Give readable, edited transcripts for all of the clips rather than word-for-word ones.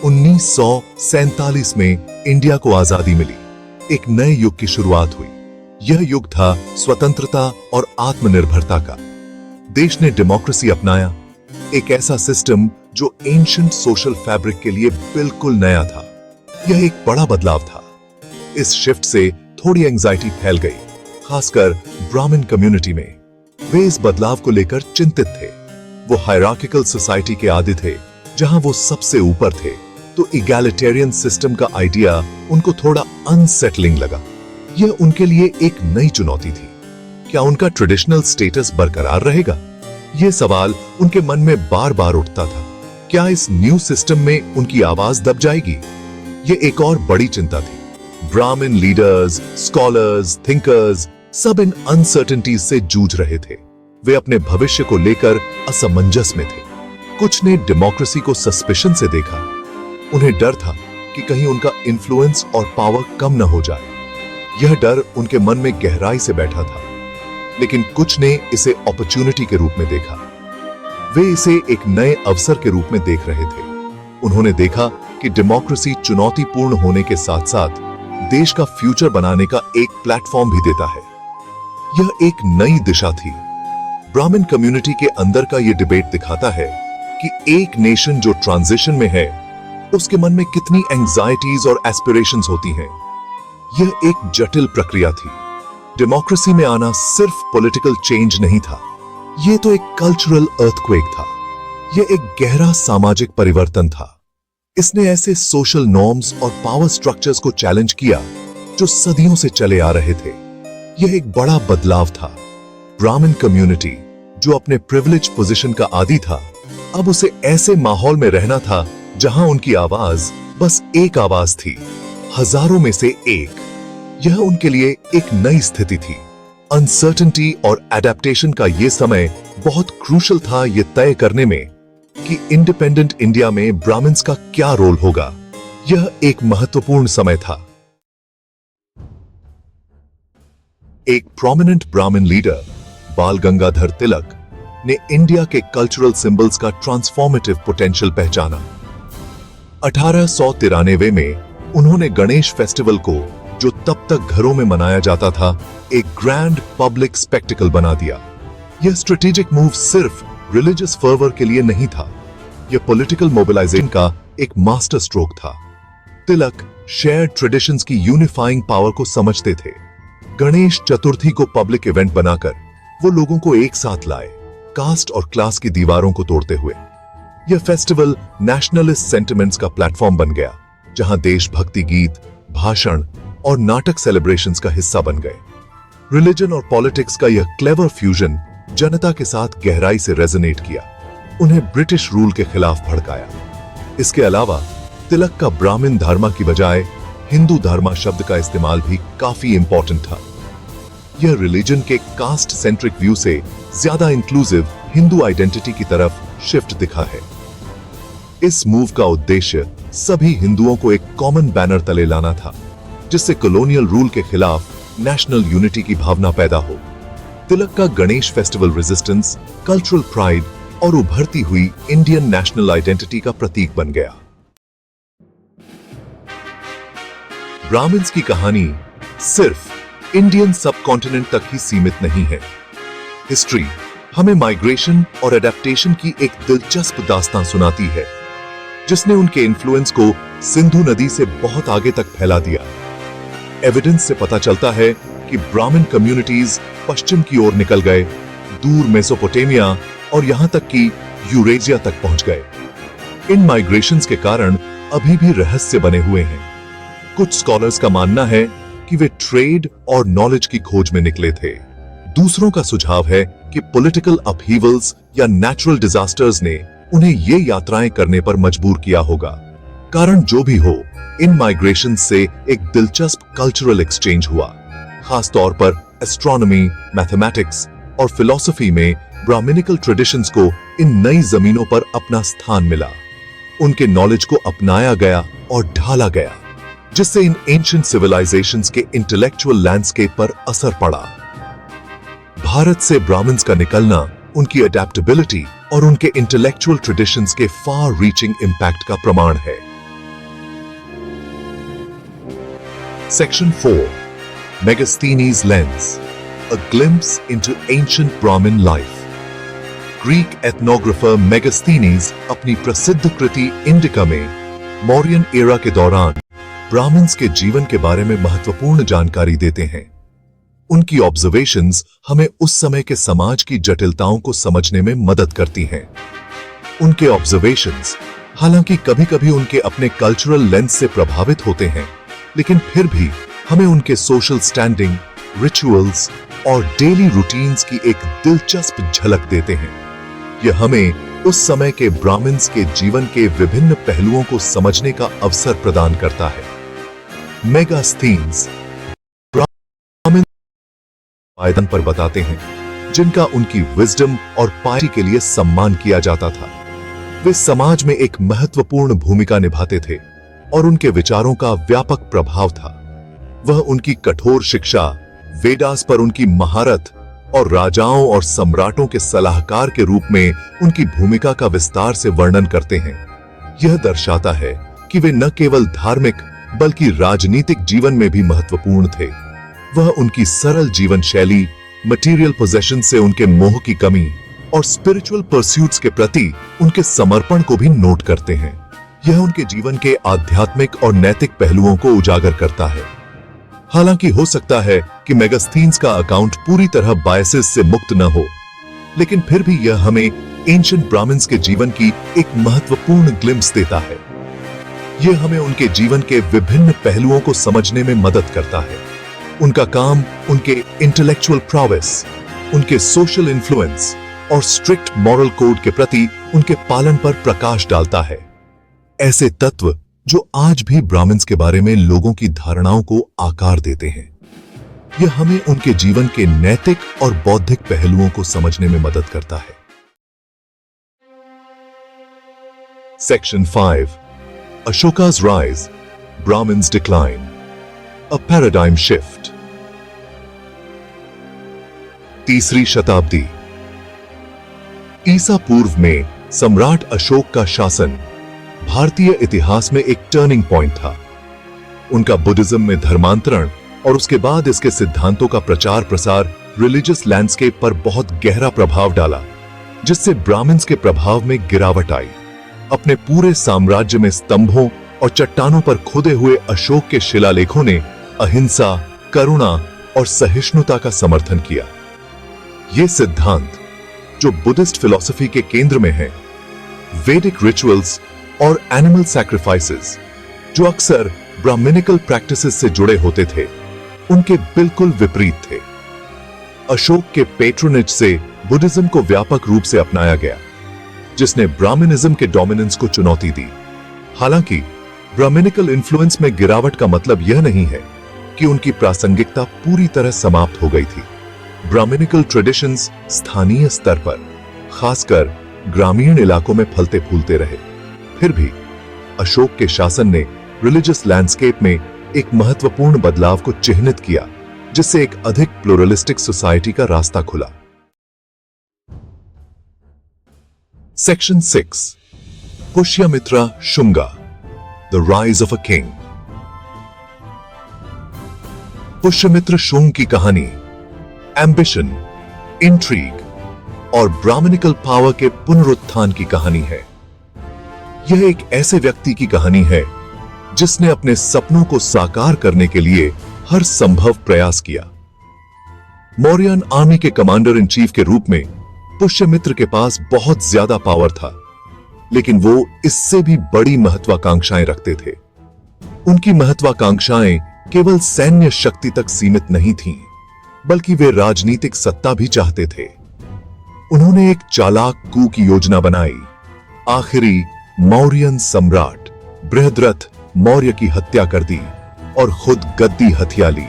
1947 में इंडिया को आजादी मिली। एक नए युग की शुरुआत हुई। यह युग था स्वतंत्रता और आत्मनिर्भरता का। देश ने डेमोक्रेसी अपनाया, एक ऐसा सिस्टम जो एंशिएंट सोशल फैब्रिक के लिए बिल्कुल नया था। यह एक बड़ा बदलाव था। इस शिफ्ट से थोड़ी एंजाइटी फैल गई, खासकर ब्राह्मण कम्युनिटी में। वे इस बदलाव को लेकर चिंतित थे। वो हायरार्किकल सोसाइटी के आदी थे, जहां वो सबसे ऊपर थे, तो इगैलिटेरियन सिस्टम का आइडिया उनको थोड़ा अनसेटलिंग लगा। यह उनके लिए एक नई चुनौती थी। क्या उनका ट्रेडिशनल स्टेटस बरकरार रहेगा? यह सवाल उनके मन में बार बार उठता था। क्या इस न्यू सिस्टम में उनकी आवाज दब जाएगी? यह एक और बड़ी चिंता थी। ब्राह्मण लीडर्स, स्कॉलर्स, थिंकर्स सब इन अनसर्टेनिटीज से जूझ रहे थे। वे अपने भविष्य को लेकर असमंजस में थे। कुछ ने डेमोक्रेसी को सस्पिशन से देखा। उन्हें डर था कि कहीं उनका इन्फ्लुएंस और पावर कम न हो जाए। यह डर उनके मन में गहराई से बैठा था। लेकिन कुछ ने इसे अपॉर्चुनिटी के रूप में देखा। वे इसे एक नए अवसर के रूप में देख रहे थे। उन्होंने देखा कि डेमोक्रेसी चुनौतीपूर्ण होने के साथ साथ देश का फ्यूचर बनाने का एक प्लेटफॉर्म भी देता है। यह एक नई दिशा थी। ब्राह्मण कम्युनिटी के अंदर का यह डिबेट दिखाता है कि एक नेशन जो ट्रांजिशन में है, उसके मन में कितनी एंजाइटीज और एस्पिरेशंस होती हैं। यह एक जटिल प्रक्रिया थी। डेमोक्रेसी में आना सिर्फ पॉलिटिकल चेंज नहीं था, यह तो एक कल्चरल अर्थक्वेक था। यह एक गहरा सामाजिक परिवर्तन था। इसने ऐसे सोशल नॉर्म्स और पावर स्ट्रक्चर्स को चैलेंज किया जो सदियों से चले आ रहे थे। यह एक बड़ा बदलाव था। ब्राह्मण कम्युनिटी जो अपने प्रिविलेज पोजीशन का आदी था, अब उसे ऐसे माहौल में रहना था जहां उनकी आवाज बस एक आवाज थी, हजारों में से एक। यह उनके लिए एक नई स्थिति थी। अनसर्टेनिटी और एडेप्टेशन का यह समय बहुत क्रूशल था यह तय करने में कि इंडिपेंडेंट इंडिया में ब्राह्मण्स का क्या रोल होगा। यह एक महत्वपूर्ण समय था। एक प्रोमिनेंट ब्राह्मण लीडर बाल गंगाधर तिलक ने इंडिया के कल्चरल सिंबल्स का ट्रांसफॉर्मेटिव पोटेंशियल पहचाना। 1893 में उन्होंने गणेश फेस्टिवल को, जो तब तक घरों में मनाया जाता था, एक ग्रैंड पब्लिक स्पेक्टिकल बना दिया। यह स्ट्रेटेजिक मूव सिर्फ रिलीजियस फर्वर के लिए नहीं था, यह पॉलिटिकल मोबिलाइजेशन का एक मास्टर स्ट्रोक था। तिलक शेयर्ड ट्रेडिशंस की यूनिफाइंग पावर को समझते थे। गणेश चतुर्थी को पब्लिक इवेंट बनाकर वो लोगों को एक साथ लाए, कास्ट और क्लास की दीवारों को तोड़ते हुए। यह फेस्टिवल नेशनलिस्ट सेंटिमेंट्स का प्लेटफॉर्म बन गया, जहां देशभक्ति गीत, भाषण और नाटक सेलिब्रेशंस का हिस्सा बन गए। रिलीजन और पॉलिटिक्स का यह क्लेवर फ्यूजन जनता के साथ गहराई से रेजोनेट किया, उन्हें ब्रिटिश रूल के खिलाफ भड़काया। इसके अलावा तिलक का ब्राह्मण धर्म की बजाय हिंदू धर्म शब्द का इस्तेमाल भी काफी इंपॉर्टेंट था। यह रिलीजन के कास्ट सेंट्रिक व्यू से ज्यादा इंक्लूसिव हिंदू आइडेंटिटी की तरफ शिफ्ट दिखा है। इस मूव का उद्देश्य सभी हिंदुओं को एक कॉमन बैनर तले लाना था, जिससे कॉलोनियल रूल के खिलाफ नेशनल यूनिटी की भावना पैदा हो। तिलक का Ganesh festival resistance, cultural pride और उभरती हुई इंडियन नेशनल आइडेंटिटी का प्रतीक बन गया। ब्राह्मण्स की कहानी सिर्फ इंडियन सबकॉन्टिनेंट तक ही सीमित नहीं है। हिस्ट्री हमें माइग्रेशन और एडेप्टेशन की एक दिलचस्प दास्तान सुनाती है, जिसने उनके इन्फ्लुएंस को सिंधु नदी से बहुत आगे तक फैला दिया। एविडेंस से पता चलता है कि ब्राह्मण कम्युनिटीज पश्चिम की ओर निकल गए, दूर मेसोपोटामिया और यहां तक कि यूरेशिया तक पहुंच गए। इन माइग्रेशंस के कारण अभी भी रहस्य बने हुए हैं। कुछ स्कॉलर्स का मानना है कि वे ट्रेड और नॉलेज की खोज में निकले थे। दूसरों का सुझाव है कि पॉलिटिकल अपहीवल्स या नेचुरल डिजास्टर्स ने उन्हें ये यात्राएं करने पर मजबूर किया होगा। कारण जो भी हो, इन माइग्रेशन से एक दिलचस्प कल्चरल एक्सचेंज हुआ। खास तौर पर एस्ट्रोनॉमी, मैथमेटिक्स और फिलॉसफी में ब्राह्मणिकल ट्रेडिशंस को इन नई जमीनों पर अपना स्थान मिला। उनके नॉलेज को अपनाया गया और ढाला गया, जिससे इन एंशिएंट सिविलाइजेशंस के इंटेलेक्चुअल लैंडस्केप पर असर पड़ा। भारत से ब्राह्मण्स का निकलना उनकी अडेप्टेबिलिटी और उनके इंटेलेक्चुअल ट्रेडिशंस के फार रीचिंग इंपैक्ट का प्रमाण है। Section 4. Megasthenes Lens, a glimpse into ancient Brahmin life. Greek ethnographer Megasthenes अपनी प्रसिद्ध कृति इंडिका में मौर्यन एरा के दौरान ब्राह्मण्स के जीवन के बारे में महत्वपूर्ण जानकारी देते हैं। उनकी ऑब्जर्वेशंस हमें उस समय के समाज की जटिलताओं को समझने में मदद करती हैं। उनके ऑब्जर्वेशंस हालांकि कभी-कभी उनके अपने कल्चरल लेंस से प्रभावित होते हैं, लेकिन फिर भी हमें उनके सोशल स्टैंडिंग, रिचुअल्स और डेली रूटीन्स की एक दिलचस्प झलक देते हैं। यह हमें उस समय के ब्राह्मण्स के जीवन के विभिन्न पहलुओं को समझने का अवसर प्रदान करता है। मेगास्थीन्स ब्राह्मण आयतन पर बताते हैं, जिनका उनकी विजडम और पायरी के लिए सम्मान किया जाता था। वे समाज में एक महत्वपूर्ण भूमिका निभाते थे और उनके विचारों का व्यापक प्रभाव था। वह उनकी कठोर शिक्षा, वेदास पर उनकी महारत और राजाओं और सम्राटों के सलाहकार के रूप में उनकी भूमिका का विस्तार से वर्णन करते हैं। यह दर्शाता है कि वे न केवल धार्मिक बल्कि राजनीतिक जीवन में भी महत्वपूर्ण थे। वह उनकी सरल जीवन शैली, मटेरियल पोजेशन से उनके मोह की कमी और स्पिरिचुअल परस्यूट्स के प्रति उनके समर्पण को भी नोट करते हैं। यह उनके जीवन के आध्यात्मिक और नैतिक पहलुओं को उजागर करता है। हालांकि हो सकता है कि मेगास्थीन्स का अकाउंट पूरी तरह बायसेस से मुक्त न हो, लेकिन फिर भी यह हमें एंशिएंट ब्राह्मण्स के जीवन की एक महत्वपूर्ण ग्लिम्स देता है। यह हमें उनके जीवन के विभिन्न पहलुओं को समझने में मदद करता है। उनका काम उनके इंटेलेक्चुअल प्रोवेस, उनके सोशल इन्फ्लुएंस और स्ट्रिक्ट मॉरल कोड के प्रति उनके पालन पर प्रकाश डालता है। ऐसे तत्व जो आज भी ब्राह्मण्स के बारे में लोगों की धारणाओं को आकार देते हैं। यह हमें उनके जीवन के नैतिक और बौद्धिक पहलुओं को समझने में मदद करता है। Section 5. Ashoka's rise, Brahmins' decline, a paradigm shift. तीसरी शताब्दी। ईसा पूर्व में सम्राट अशोक का शासन भारतीय इतिहास में एक टर्निंग पॉइंट था। उनका बुद्धिज्म में धर्मांतरण और उसके बाद इसके सिद्धांतों का प्रचार प्रसार रिलीजियस लैंडस्केप पर बहुत गहरा प्रभाव डाला, जिससे ब्राह्मण्स के प्रभाव में गिरावट आई। अपने पूरे साम्राज्य में स्तंभों और चट्टानों पर खुदे हुए अशोक के शिलालेखों ने अहिंसा, करुणा और सहिष्णुता का समर्थन किया। ये सिद्धांत, जो बुद्धिस्ट फिलॉसफी के केंद्र में है, वैदिक रिचुअल्स और एनिमल सैक्रिफाइसेस, जो अक्सर ब्राह्मणिकल प्रैक्टिसेस से जुड़े होते थे, उनके बिल्कुल विपरीत थे। अशोक के पेट्रोनेज से बुद्धिज्म को व्यापक रूप से अपनाया गया, जिसने ब्राह्मणिज्म के डोमिनेंस को चुनौती दी। हालांकि ब्राह्मणिकल इन्फ्लुएंस में गिरावट का मतलब यह नहीं है कि उनकी प्रासंगिकता पूरी तरह समाप्त हो गई थी। ब्राह्मणिकल ट्रेडिशंस स्थानीय स्तर पर, खासकर ग्रामीण इलाकों में फलते फूलते रहे। फिर भी अशोक के शासन ने रिलीजियस लैंडस्केप में एक महत्वपूर्ण बदलाव को चिह्नित किया, जिससे एक अधिक प्लुरलिस्टिक सोसाइटी का रास्ता खुला। Section 6. Pushyamitra Shunga, The Rise of a King. Pushyamitra Shunga की कहानी एम्बिशन, इंट्रीग और ब्राह्मणिकल पावर के पुनरुत्थान की कहानी है। यह एक ऐसे व्यक्ति की कहानी है जिसने अपने सपनों को साकार करने के लिए हर संभव प्रयास किया। मौर्यन आर्मी के कमांडर इन चीफ के रूप में पुष्यमित्र के पास बहुत ज्यादा पावर था, लेकिन वो इससे भी बड़ी महत्वाकांक्षाएं रखते थे। उनकी महत्वाकांक्षाएं केवल सैन्य शक्ति तक सीमित नहीं थीं, बल्कि वे राजनीतिक सत्ता भी चाहते थे। उन्होंने एक चालाक कू की योजना बनाई। आखिरी मौर्यन सम्राट बृहद्रथ मौर्य की हत्या कर दी और खुद गद्दी हथिया ली।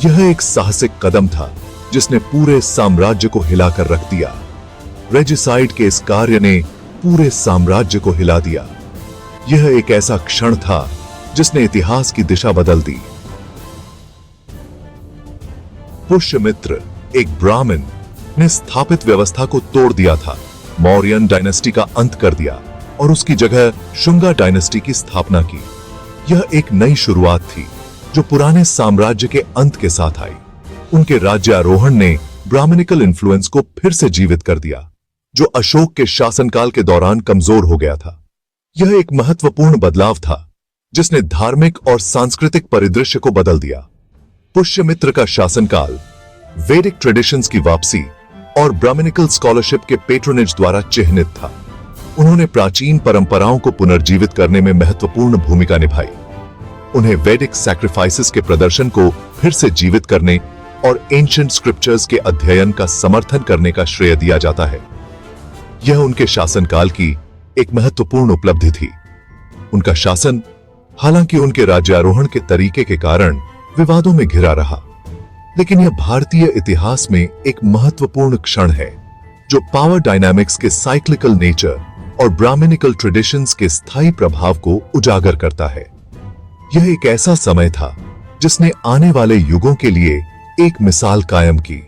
यह एक साहसिक कदम था जिसने पूरे साम्राज्य को हिलाकर रख दिया। रेजिसाइड के इस कार्य ने पूरे साम्राज्य को हिला दिया। यह एक ऐसा क्षण था जिसने इतिहास की दिशा बदल दी। पुष्यमित्र, एक ब्राह्मण, ने स्थापित व्यवस्था को तोड़ दिया था, मौर्यन डायनेस्टी का अंत कर दिया और उसकी जगह शुंगा डायनेस्टी की स्थापना की। यह एक नई शुरुआत थी, जो पुराने साम्राज्य के अंत के साथ आई। उनके राज्यारोहण ने ब्राह्मणिकल इन्फ्लुएंस को फिर से जीवित कर दिया, जो अशोक के शासनकाल के दौरान कमजोर हो गया था। यह एक महत्वपूर्ण बदलाव था जिसने धार्मिक और सांस्कृतिक परिदृश्य को बदल दिया। पुष्यमित्र का शासनकाल वैदिक ट्रेडिशंस की वापसी और ब्राह्मणिकल स्कॉलरशिप के पेट्रोनेज द्वारा चिह्नित था। उन्होंने प्राचीन परंपराओं को पुनर्जीवित करने में महत्वपूर्ण भूमिका निभाई। उन्हें वैदिक सैक्रिफाइसेस के प्रदर्शन को फिर से जीवित करने और एंशिएंट स्क्रिप्चर्स के अध्ययन का समर्थन करने का श्रेय दिया जाता है। यह उनके शासनकाल की एक महत्वपूर्ण उपलब्धि थी। उनका शासन, हालांकि उनके राज्यारोहण के तरीके के कारण विवादों में घिरा रहा, लेकिन यह भारतीय इतिहास में एक महत्वपूर्ण क्षण है जो पावर डायनामिक्स के साइक्लिकल नेचर और ब्राह्मणिकल ट्रेडिशंस के स्थायी प्रभाव को उजागर करता है। यह एक ऐसा समय था जिसने आने वाले युगों के लिए एक मिसाल कायम की।